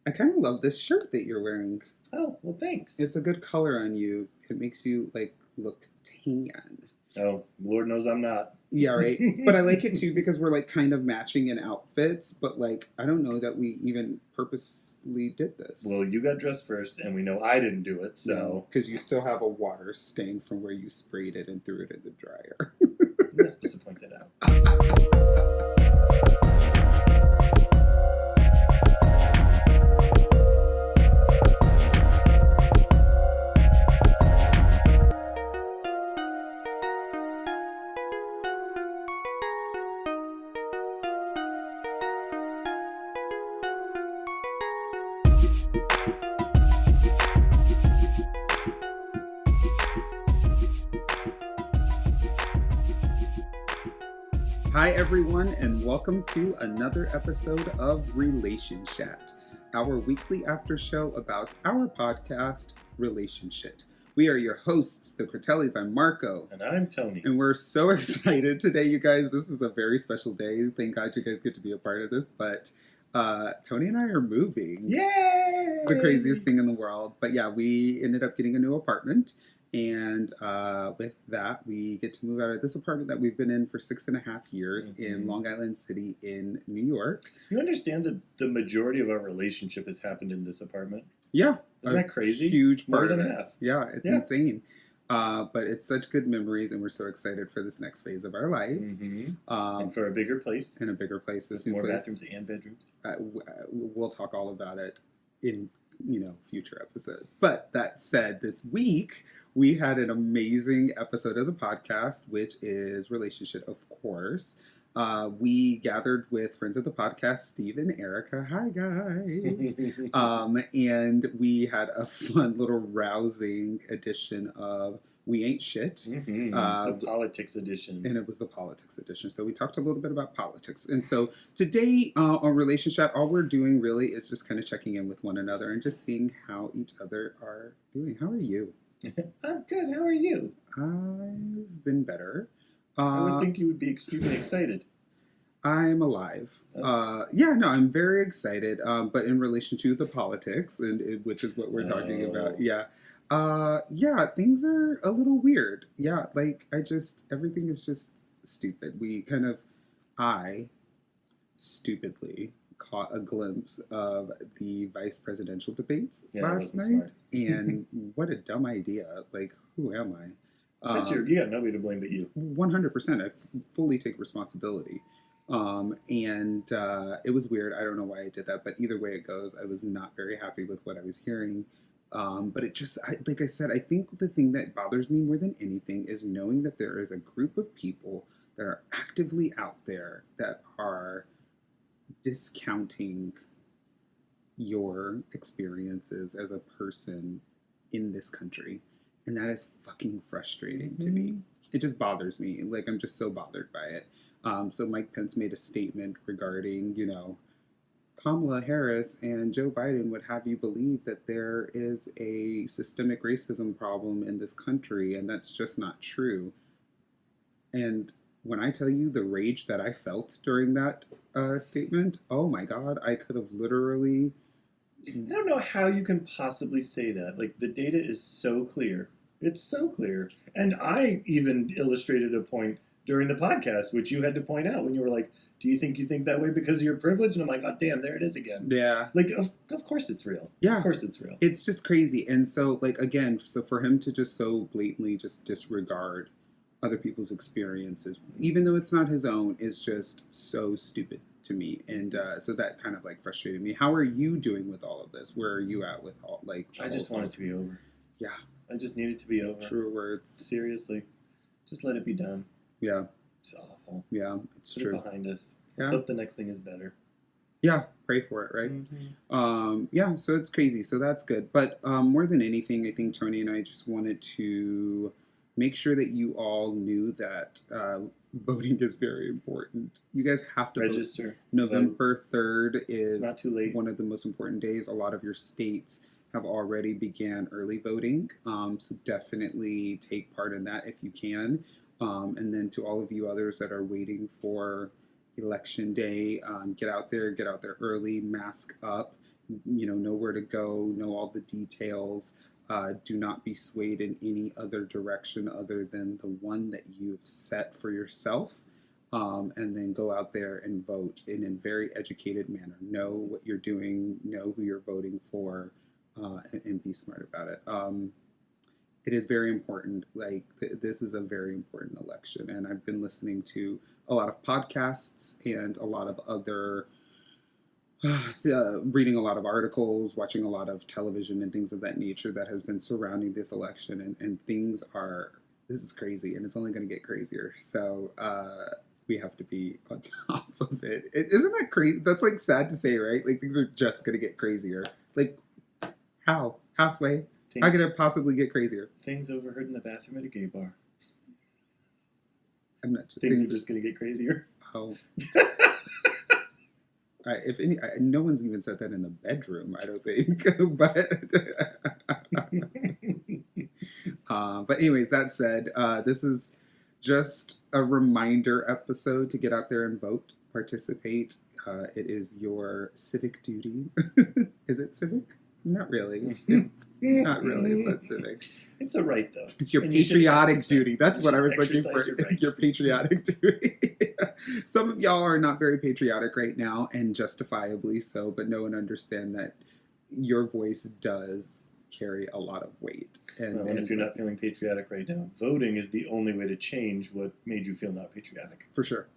I kind of love this shirt that you're wearing. Oh, well, thanks. It's a good color on you. It makes you, like, look tan. Oh, Lord knows I'm not. Yeah, right? But I like it, too, because we're, like, kind of matching in outfits. But, like, I don't know that we even purposely did this. Well, you got dressed first, and we know I didn't do it, so... Because you still have a water stain from where you sprayed it and threw it in the dryer. You're not supposed to point that out. Hi, everyone, and welcome to another episode of Relationshit, our weekly after show about our podcast, Relationshit. We are your hosts, the Critellis. I'm Marco. And I'm Tony. And we're so excited today, you guys. This is a very special day. Thank God you guys get to be a part of this. But Tony and I are moving. Yay! It's the craziest thing in the world. But yeah, we ended up getting a new apartment. And with that, we get to move out of this apartment that we've been in for 6.5 years in Long Island City in New York. You understand that the majority of our relationship has happened in this apartment? Yeah. Isn't that crazy? Huge part More than of it. half. Yeah, it's insane. But it's such good memories, and we're so excited for this next phase of our lives. And for a bigger place. And a bigger place. With more bathrooms and bedrooms. We'll talk all about it in future episodes. But that said, this week we had an amazing episode of the podcast, which is Relationshit, of course. We gathered with friends of the podcast, Steve and Erica. Hi, guys. And we had a fun little rousing edition of We Ain't Shit. The politics edition. And it was the politics edition. So we talked a little bit about politics. And so today on Relationship, all we're doing really is just kind of checking in with one another and just seeing how each other are doing. How are you? I'm good. How are you? I've been better. I would think you would be extremely excited. I'm alive. I'm very excited. But in relation to the politics, which is what we're talking about, things are a little weird. Yeah, everything is just stupid. I stupidly caught a glimpse of the vice presidential debates last night, and what a dumb idea. Like, who am I? You got nobody to blame but you. 100%. I fully take responsibility. It was weird. I don't know why I did that, but either way it goes, I was not very happy with what I was hearing. But it just, like I said, I think the thing that bothers me more than anything is knowing that there is a group of people that are actively out there that are discounting your experiences as a person in this country. And that is fucking frustrating to me. It just bothers me. Like, I'm just so bothered by it. So Mike Pence made a statement regarding, Kamala Harris and Joe Biden would have you believe that there is a systemic racism problem in this country, and that's just not true. And when I tell you the rage that I felt during that statement, oh my God, I could have literally... I don't know how you can possibly say that. Like, the data is so clear. It's so clear. And I even illustrated a point during the podcast, which you had to point out when you were like, do you think that way because of your privilege? And I'm like, oh, damn, there it is again. Yeah. Like, of course it's real. Yeah. Of course it's real. It's just crazy. And so, so for him to just so blatantly just disregard other people's experiences, even though it's not his own, is just so stupid to me. And so that kind of frustrated me. How are you doing with all of this? Where are you at with all I just want it to be over. Yeah. I just need it to be over. True words. Seriously. Just let it be done. Yeah. It's awful. Yeah, it's Put true. it behind us. Yeah. Let's hope the next thing is better. Yeah, pray for it, right? So it's crazy. So that's good. But more than anything, I think Tony and I just wanted to make sure that you all knew that voting is very important. You guys have to register. Vote. November 3rd is it's not too late. One of the most important days. A lot of your states have already began early voting. So definitely take part in that if you can. And then to all of you others that are waiting for Election Day, get out there early, mask up, know where to go, know all the details. Do not be swayed in any other direction other than the one that you've set for yourself. And then go out there and vote in a very educated manner. Know what you're doing, know who you're voting for, and be smart about it. It is very important. Like, this is a very important election. And I've been listening to a lot of podcasts and a lot of other reading a lot of articles, watching a lot of television and things of that nature that has been surrounding this election, and things are, this is crazy, and it's only going to get crazier. So we have to be on top of it. Isn't that crazy? That's like sad to say, right? Like, things are just going to get crazier. Like, how? Sway? How could it possibly get crazier? Things overheard in the bathroom at a gay bar. I'm not. Things are just going to get crazier. Oh. If any, no one's even said that in the bedroom, I don't think. But anyways, that said, this is just a reminder episode to get out there and vote, participate. It is your civic duty. Is it civic? Not really. Not really. It's not civic. It's a right, though. It's your patriotic duty. That's what I was looking for. Your patriotic duty. Some of y'all are not very patriotic right now, and justifiably so, but know and understand that your voice does carry a lot of weight. And if you're not feeling patriotic right now, voting is the only way to change what made you feel not patriotic. For sure.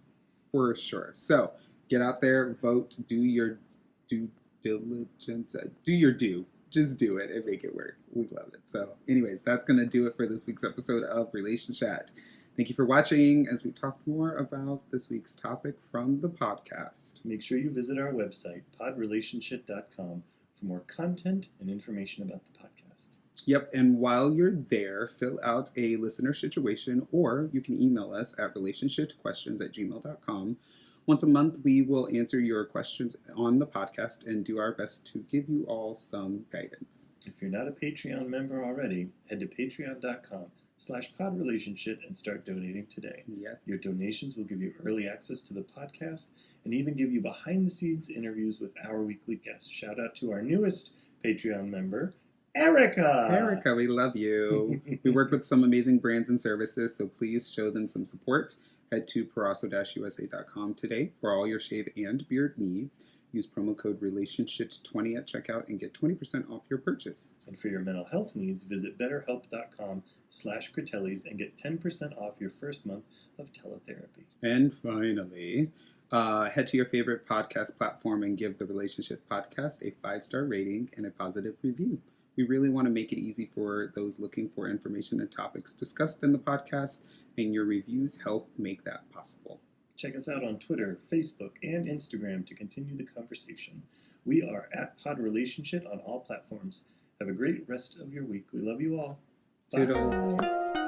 For sure. So get out there, vote, do your due diligence, do your due. Just do it and make it work. We love it. So anyways, that's going to do it for this week's episode of Relationshit. Thank you for watching as we talk more about this week's topic from the podcast. Make sure you visit our website, podrelationshit.com, for more content and information about the podcast. Yep, and while you're there, fill out a listener situation, or you can email us at relationshitquestions@gmail.com. Once a month, we will answer your questions on the podcast and do our best to give you all some guidance. If you're not a Patreon member already, head to patreon.com/podrelationshit and start donating today. Yes. Your donations will give you early access to the podcast and even give you behind-the-scenes interviews with our weekly guests. Shout out to our newest Patreon member, Erica! Erica, we love you. We work with some amazing brands and services, so please show them some support. Head to parasso-usa.com today for all your shave and beard needs. Use promo code Relationshit20 at checkout and get 20% off your purchase. And for your mental health needs, visit betterhelp.com/Critellis and get 10% off your first month of teletherapy. And finally, head to your favorite podcast platform and give the Relationshit podcast a 5-star rating and a positive review. We really want to make it easy for those looking for information and topics discussed in the podcast, and your reviews help make that possible. Check us out on Twitter, Facebook, and Instagram to continue the conversation. We are at PodRelationshit on all platforms. Have a great rest of your week. We love you all. Toodles. Bye.